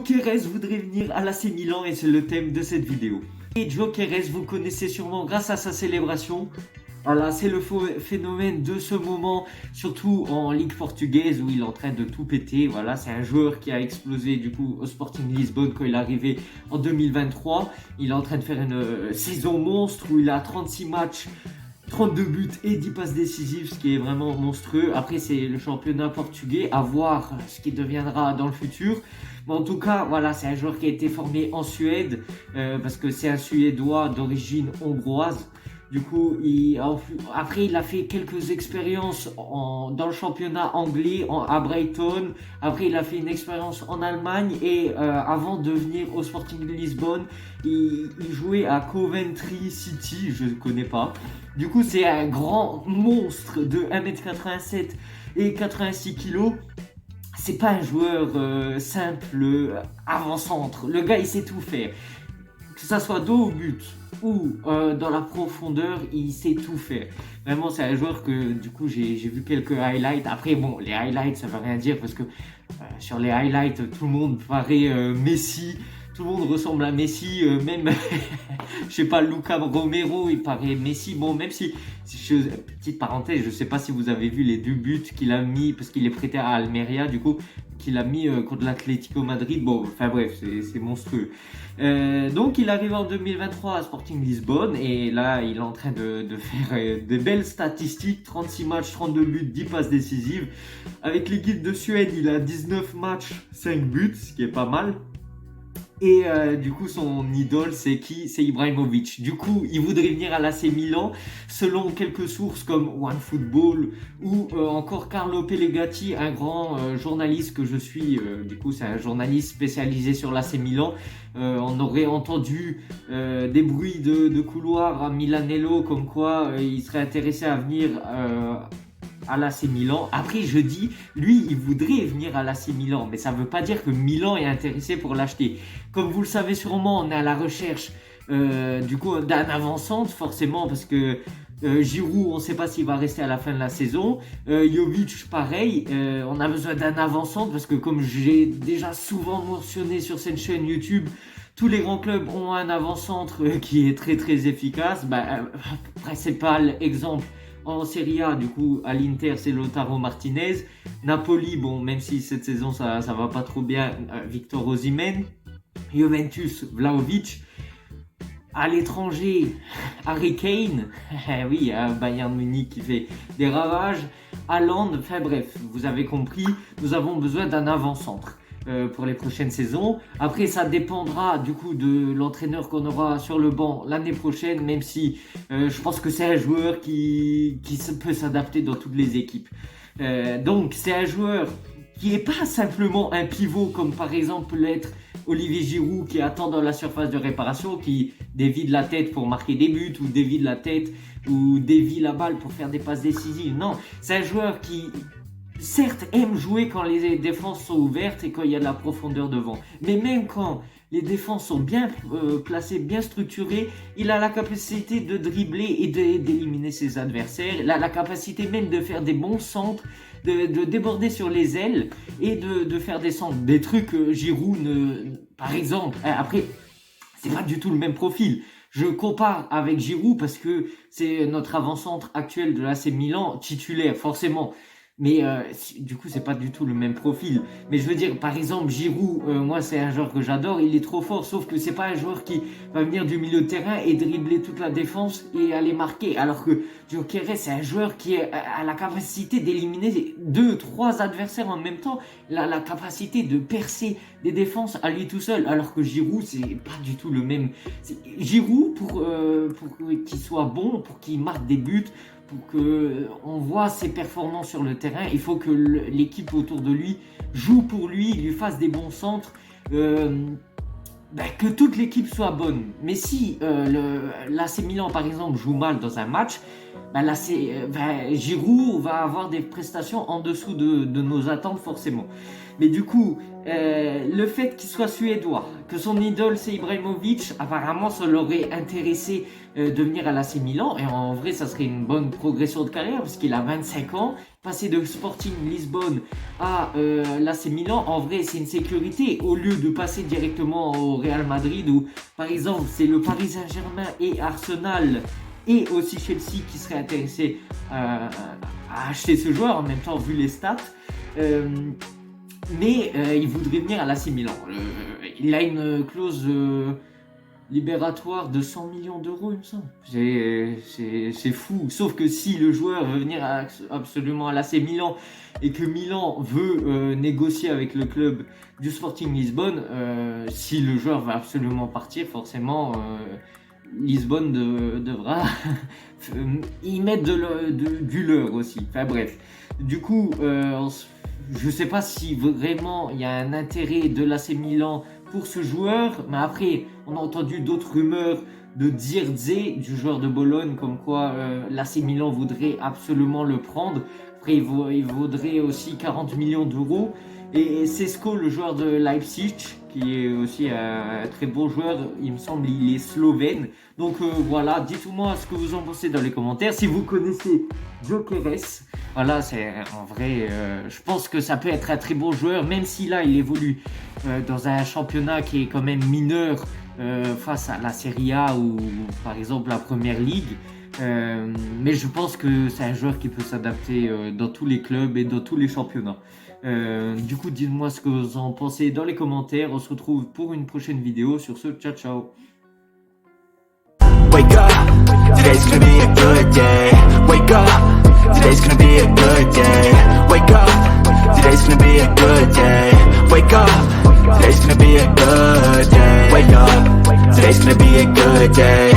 Gyökeres voudrait venir à l'AC Milan et c'est le thème de cette vidéo. Et Gyökeres, vous connaissez sûrement grâce à sa célébration. Voilà, c'est le phénomène de ce moment, surtout en Ligue portugaise où il est en train de tout péter. Voilà, c'est un joueur qui a explosé du coup au Sporting Lisbonne quand il est arrivé en 2023. Il est en train de faire une saison monstre où il a 36 matchs, 32 buts et 10 passes décisives, ce qui est vraiment monstrueux. Après, c'est le championnat portugais, à voir ce qui deviendra dans le futur. Mais en tout cas, voilà, c'est un joueur qui a été formé en Suède, parce que c'est un Suédois d'origine hongroise. Du coup, après, il a fait quelques expériences dans le championnat anglais, à Brighton. Après, il a fait une expérience en Allemagne et avant de venir au Sporting de Lisbonne, il jouait à Coventry City, je ne connais pas. Du coup, c'est un grand monstre de 1m87 et 86 kg. C'est pas un joueur simple, avant-centre. Le gars, il sait tout faire. Que ça soit dos au but ou dans la profondeur, il sait tout faire. Vraiment, c'est un joueur que du coup j'ai vu quelques highlights. Après, bon, les highlights, ça veut rien dire parce que sur les highlights, tout le monde paraît Messi. Tout le monde ressemble à Messi, même, je sais pas, Lucas Romero, il paraît Messi. Bon, même si, petite parenthèse, je sais pas si vous avez vu les 2 buts qu'il a mis, parce qu'il est prêté à Almeria, du coup, qu'il a mis contre l'Atlético Madrid. Bon, enfin bref, c'est monstrueux. Donc, il arrive en 2023 à Sporting Lisbonne, et là, il est en train de faire de belles statistiques, 36 matchs, 32 buts, 10 passes décisives. Avec l'équipe de Suède, il a 19 matchs, 5 buts, ce qui est pas mal. Et du coup, son idole, c'est qui? C'est Ibrahimovic. Du coup, il voudrait venir à l'AC Milan, selon quelques sources comme OneFootball ou encore Carlo Pellegatti, un grand journaliste que je suis. Du coup, c'est un journaliste spécialisé sur l'AC Milan. On aurait entendu des bruits de couloir à Milanello, comme quoi il serait intéressé à venir à l'AC Milan. Après, je dis, lui, il voudrait venir à l'AC Milan, mais ça ne veut pas dire que Milan est intéressé pour l'acheter. Comme vous le savez sûrement, on est à la recherche du coup d'un avant-centre, forcément, parce que Giroud, on ne sait pas s'il va rester à la fin de la saison. Jovic, pareil. On a besoin d'un avant-centre parce que, comme j'ai déjà souvent mentionné sur cette chaîne YouTube, tous les grands clubs ont un avant-centre qui est très très efficace. Principal exemple en Serie A, du coup, à l'Inter, c'est Lautaro Martinez. Napoli, bon, même si cette saison, ça va pas trop bien, Victor Osimhen. Juventus, Vlahovic. À l'étranger, Harry Kane. Oui, Bayern Munich qui fait des ravages. Haaland, enfin bref, vous avez compris, nous avons besoin d'un avant-centre pour les prochaines saisons. Après, ça dépendra du coup de l'entraîneur qu'on aura sur le banc l'année prochaine, même si je pense que c'est un joueur qui peut s'adapter dans toutes les équipes. Donc, c'est un joueur qui n'est pas simplement un pivot comme par exemple l'être Olivier Giroud qui attend dans la surface de réparation, qui dévie de la tête pour marquer des buts ou dévie de la tête ou dévie la balle pour faire des passes décisives. Non, c'est un joueur qui certes aime jouer quand les défenses sont ouvertes et quand il y a de la profondeur devant. Mais même quand les défenses sont bien placées, bien structurées, il a la capacité de dribbler et d'éliminer ses adversaires. Il a la capacité même de faire des bons centres, de déborder sur les ailes et de faire des centres. Des trucs que Giroud par exemple, après, c'est pas du tout le même profil. Je compare avec Giroud parce que c'est notre avant-centre actuel de l'AC Milan, titulaire forcément. Mais du coup, c'est pas du tout le même profil. Mais je veux dire, par exemple, Giroud, moi, c'est un joueur que j'adore. Il est trop fort, sauf que c'est pas un joueur qui va venir du milieu de terrain et dribbler toute la défense et aller marquer. Alors que Gyökeres, c'est un joueur qui a la capacité d'éliminer 2-3 adversaires en même temps. Il a la capacité de percer des défenses à lui tout seul. Alors que Giroud, c'est pas du tout le même. Giroud, pour qu'il soit bon, pour qu'il marque des buts, pour qu'on voit ses performances sur le terrain, il faut que l'équipe autour de lui joue pour lui, lui fasse des bons centres, que toute l'équipe soit bonne. Mais si l'AC Milan, par exemple, joue mal dans un match, Giroud va avoir des prestations en dessous de nos attentes forcément. Mais du coup, le fait qu'il soit suédois, que son idole c'est Ibrahimovic, apparemment ça l'aurait intéressé de venir à l'AC Milan. Et en vrai, ça serait une bonne progression de carrière parce qu'il a 25 ans. Passer de Sporting Lisbonne à l'AC Milan, en vrai, c'est une sécurité. Au lieu de passer directement au Real Madrid où, par exemple, c'est le Paris Saint-Germain et Arsenal et aussi Chelsea qui seraient intéressés à acheter ce joueur en même temps vu les stats. Mais il voudrait venir à l'AC Milan. Il a une clause libératoire de 100 millions d'euros, il me semble. C'est fou. Sauf que si le joueur veut venir absolument à l'AC Milan et que Milan veut négocier avec le club du Sporting Lisbonne, si le joueur va absolument partir, forcément Lisbonne devra y mettre du leur aussi. Enfin bref. Du coup, je ne sais pas si vraiment il y a un intérêt de l'AC Milan pour ce joueur, mais après on a entendu d'autres rumeurs de Dzirze, du joueur de Bologne, comme quoi l'AC Milan voudrait absolument le prendre. Après il vaudrait aussi 40 millions d'euros. Et Sesko, le joueur de Leipzig, qui est aussi un très bon joueur, il me semble, il est slovène. Donc voilà, dites-moi ce que vous en pensez dans les commentaires. Si vous connaissez Gyökeres, voilà, c'est en vrai, je pense que ça peut être un très bon joueur, même si là il évolue dans un championnat qui est quand même mineur face à la Serie A ou par exemple la Première Ligue. Mais je pense que c'est un joueur qui peut s'adapter dans tous les clubs et dans tous les championnats. Du coup, dites-moi ce que vous en pensez dans les commentaires. On se retrouve pour une prochaine vidéo. Sur ce, ciao ciao. Wake up, today's gonna be a good day. Wake up, today's gonna be a good day. Wake up, today's gonna be a good day. Wake up, today's gonna be a good day. Wake up, today's gonna be a good day.